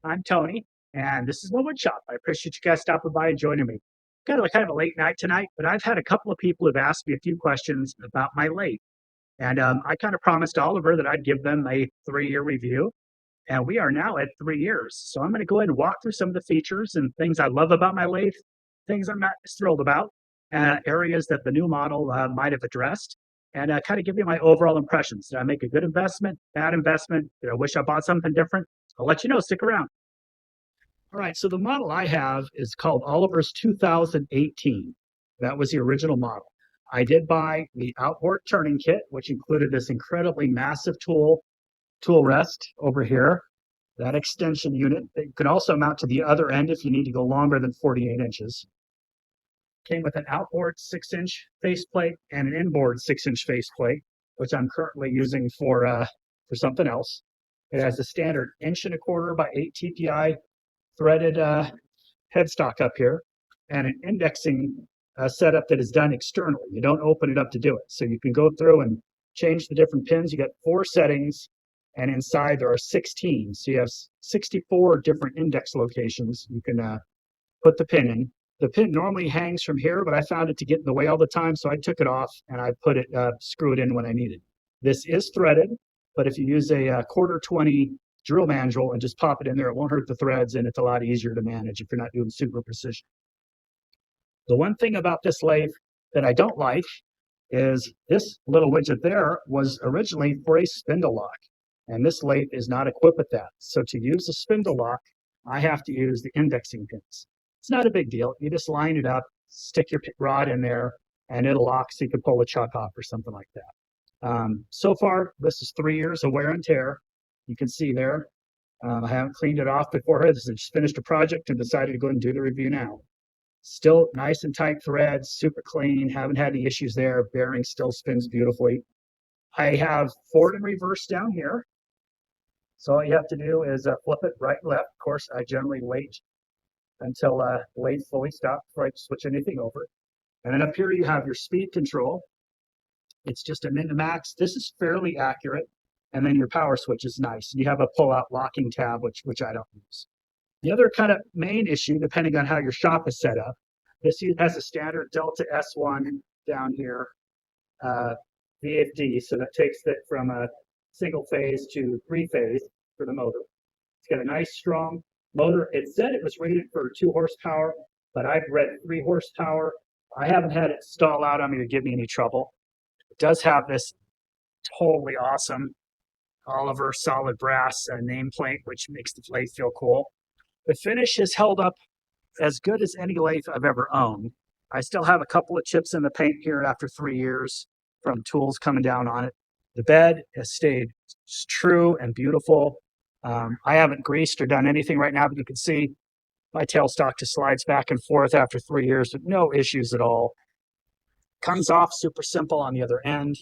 I'm Tony, and this is my wood shop. I appreciate you guys stopping by and joining me. Got kind of a late night tonight, but I've had a couple of people who've asked me a few questions about my lathe. And I kind of promised Oliver that I'd give them a 3-year review, and we are now at 3 years. So I'm going to go ahead and walk through some of the features and things I love about my lathe, things I'm not as thrilled about, areas that the new model might have addressed, and kind of give you my overall impressions. Did I make a good investment, bad investment? Did I wish I bought something different? I'll let you know. Stick around. All right, so the model I have is called Oliver's 2018. That was the original model. I did buy the outboard turning kit, which included this incredibly massive tool rest over here, that extension unit. It could also mount to the other end if you need to go longer than 48 inches. Came with an outboard 6-inch faceplate and an inboard 6-inch faceplate, which I'm currently using for something else. It has a standard 1.25" by 8 TPI threaded headstock up here, and an indexing setup that is done externally. You don't open it up to do it. So you can go through and change the different pins. You got 4 settings, and inside there are 16. So you have 64 different index locations you can put the pin in. The pin normally hangs from here, but I found it to get in the way all the time, so I took it off and I put it, screw it in when I need it. This is threaded, but if you use a 1/4-20 drill mandrel and just pop it in there, it won't hurt the threads, and it's a lot easier to manage if you're not doing super precision. The one thing about this lathe that I don't like is this little widget there was originally for a spindle lock, and this lathe is not equipped with that. So to use the spindle lock, I have to use the indexing pins. It's not a big deal. You just line it up, stick your rod in there, and it'll lock so you can pull a chuck off or something like that. So far, this is 3 years of wear and tear. You can see there. I haven't cleaned it off before. This is just finished a project and decided to go and do the review now. Still nice and tight threads, super clean. Haven't had any issues there. Bearing still spins beautifully. I have forward and reverse down here. So all you have to do is flip it right and left. Of course, I generally wait until the lathe fully stops before I switch anything over. And then up here you have your speed control. It's just a min to max. This is fairly accurate. And then your power switch is nice. You have a pull-out locking tab, which I don't use. The other kind of main issue, depending on how your shop is set up, this has a standard Delta S1 down here, VFD, so that takes it from a single phase to 3-phase for the motor. It's got a nice strong motor. It said it was rated for 2 horsepower, but I've read 3 horsepower. I haven't had it stall out on me to give me any trouble. It does have this totally awesome Oliver solid brass nameplate, which makes the lathe feel cool. The finish has held up as good as any lathe I've ever owned. I still have a couple of chips in the paint here after 3 years from tools coming down on it. The bed has stayed true and beautiful. I haven't greased or done anything right now, but you can see my tailstock just slides back and forth after 3 years with no issues at all. Comes off super simple on the other end.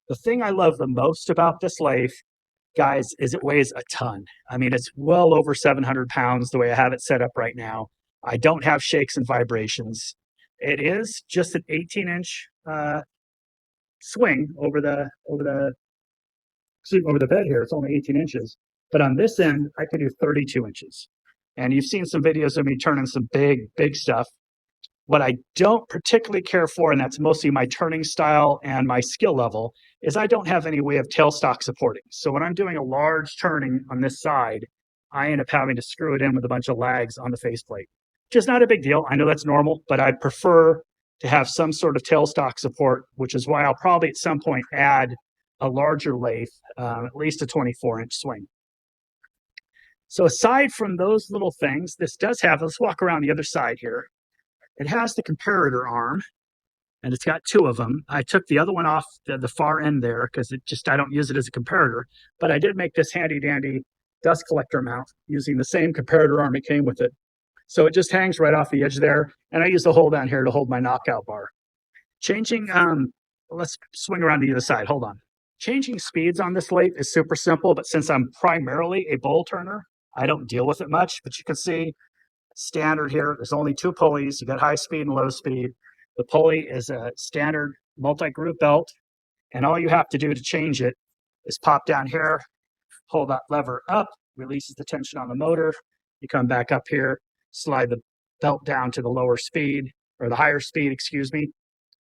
The thing I love the most about this lathe, guys, is it weighs a ton. I mean, it's well over 700 pounds the way I have it set up right now. I don't have shakes and vibrations. It is just an 18-inch swing over the bed here. It's only 18 inches. But on this end, I could do 32 inches. And you've seen some videos of me turning some big stuff. What I don't particularly care for, and that's mostly my turning style and my skill level, is I don't have any way of tailstock supporting. So when I'm doing a large turning on this side, I end up having to screw it in with a bunch of lags on the faceplate, which is not a big deal. I know that's normal, but I prefer to have some sort of tailstock support, which is why I'll probably at some point add a larger lathe, at least a 24-inch swing. So aside from those little things, this does have, let's walk around the other side here. It has the comparator arm, and it's got 2 of them. I took the other one off the far end there because I don't use it as a comparator, but I did make this handy dandy dust collector mount using the same comparator arm it came with it. So it just hangs right off the edge there, and I use the hole down here to hold my knockout bar. Changing, let's swing around to the other side, hold on. Changing speeds on this lathe is super simple, but since I'm primarily a bowl turner, I don't deal with it much, but you can see standard here. There's only 2 pulleys. You got high speed and low speed. The pulley is a standard multi-groove belt, and all you have to do to change it is pop down here, hold that lever up, releases the tension on the motor, You come back up here, slide the belt down to the lower speed or the higher speed, excuse me,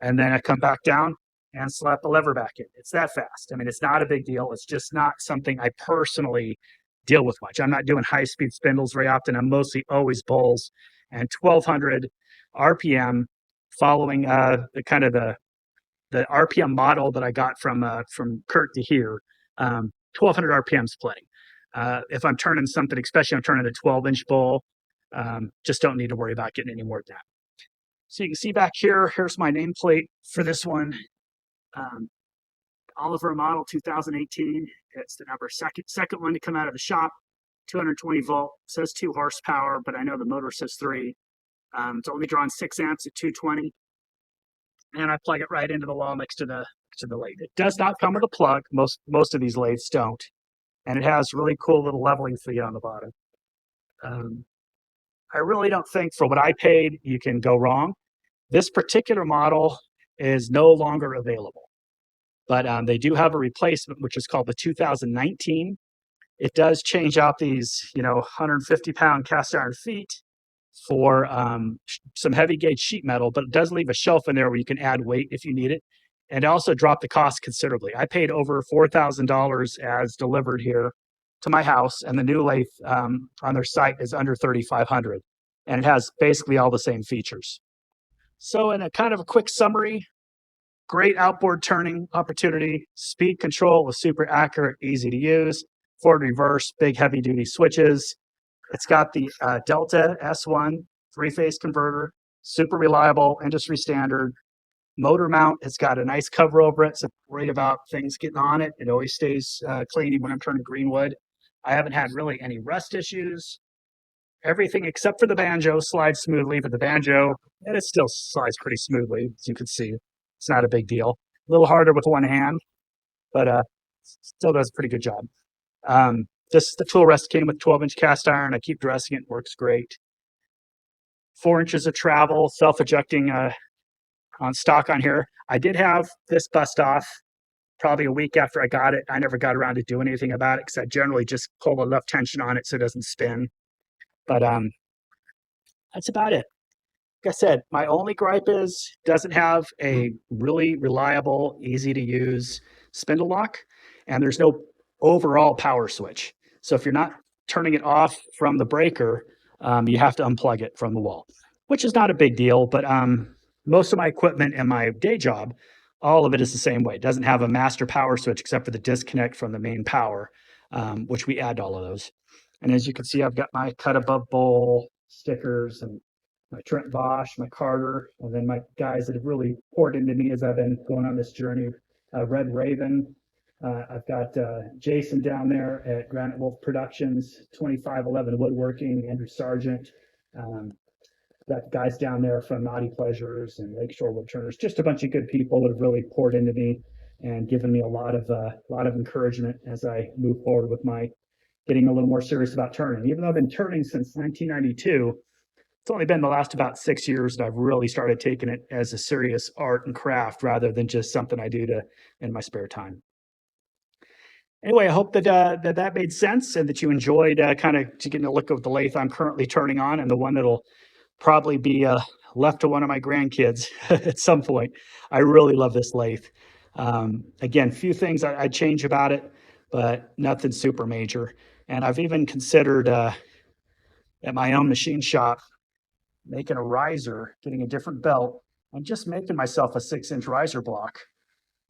and then I come back down and slap the lever back in. It's that fast. I mean, it's not a big deal. It's just not something I personally deal with much. I'm not doing high speed spindles very often. I'm mostly always bowls and 1200 RPM, following the kind of the RPM model that I got from Kurt to here. 1200 RPM is plenty. If I'm turning something, especially I'm turning a 12-inch bowl, just don't need to worry about getting any more than that. So you can see back here, here's my nameplate for this one. Oliver model 2018. It's the second one to come out of the shop. 220 volt, says 2 horsepower, but I know the motor says 3. It's only drawing 6 amps at 220. And I plug it right into the wall next to the lathe. It does not come with a plug. Most of these lathes don't. And it has really cool little leveling feet on the bottom. I really don't think for what I paid, you can go wrong. This particular model is no longer available, but they do have a replacement, which is called the 2019. It does change out these, 150-pound cast iron feet for some heavy gauge sheet metal, but it does leave a shelf in there where you can add weight if you need it, and also drop the cost considerably. I paid over $4,000 as delivered here to my house, and the new lathe on their site is under $3,500, and it has basically all the same features. So in a kind of a quick summary, great outboard turning opportunity, speed control was super accurate, easy to use, forward reverse, big heavy duty switches. It's got the Delta S1 three-phase converter, super reliable, industry standard. Motor mount, it's got a nice cover over it, so don't worry about things getting on it. It always stays clean when I'm turning green wood. I haven't had really any rust issues. Everything except for the banjo slides smoothly, but the banjo, and it still slides pretty smoothly, as you can see. It's not a big deal. A little harder with one hand, but still does a pretty good job. The tool rest came with 12-inch cast iron. I keep dressing it, works great. 4 inches of travel, self-ejecting on stock on here. I did have this bust off probably a week after I got it. I never got around to doing anything about it because I generally just pull enough tension on it so it doesn't spin. But that's about it. Like I said, my only gripe is doesn't have a really reliable, easy to use spindle lock, and there's no overall power switch. So if you're not turning it off from the breaker, you have to unplug it from the wall, which is not a big deal. But most of my equipment and my day job, all of it is the same way. It doesn't have a master power switch except for the disconnect from the main power, which we add to all of those. And as you can see, I've got my cut above bowl stickers and my Trent Bosch, my Carter, and then my guys that have really poured into me as I've been going on this journey. Red Raven. I've got Jason down there at Granite Wolf Productions, 2511 Woodworking, Andrew Sargent. Got guys down there from Naughty Pleasures and Lakeshore Woodturners, just a bunch of good people that have really poured into me and given me a lot of encouragement as I move forward with my getting a little more serious about turning. Even though I've been turning since 1992, it's only been the last about 6 years that I've really started taking it as a serious art and craft rather than just something I do in my spare time. Anyway, I hope that that made sense and that you enjoyed kind of getting a look at the lathe I'm currently turning on and the one that'll probably be left to one of my grandkids at some point. I really love this lathe. Again, few things I'd change about it, but nothing super major. And I've even considered at my own machine shop making a riser, getting a different belt, and just making myself a 6-inch riser block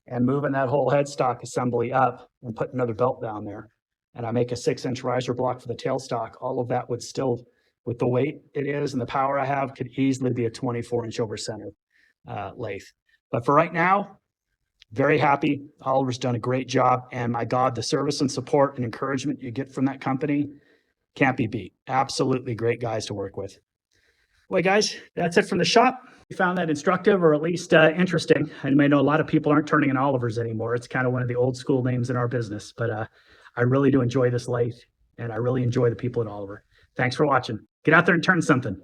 and moving that whole headstock assembly up and put another belt down there. And I make a 6-inch riser block for the tailstock. All of that would still, with the weight it is and the power I have, could easily be a 24-inch over center lathe. But for right now, very happy. Oliver's done a great job. And my God, the service and support and encouragement you get from that company can't be beat. Absolutely great guys to work with. Well, guys, that's it from the shop. You found that instructive or at least interesting. I may know a lot of people aren't turning in Oliver's anymore. It's kind of one of the old school names in our business, but I really do enjoy this lathe and I really enjoy the people at Oliver. Thanks for watching. Get out there and turn something.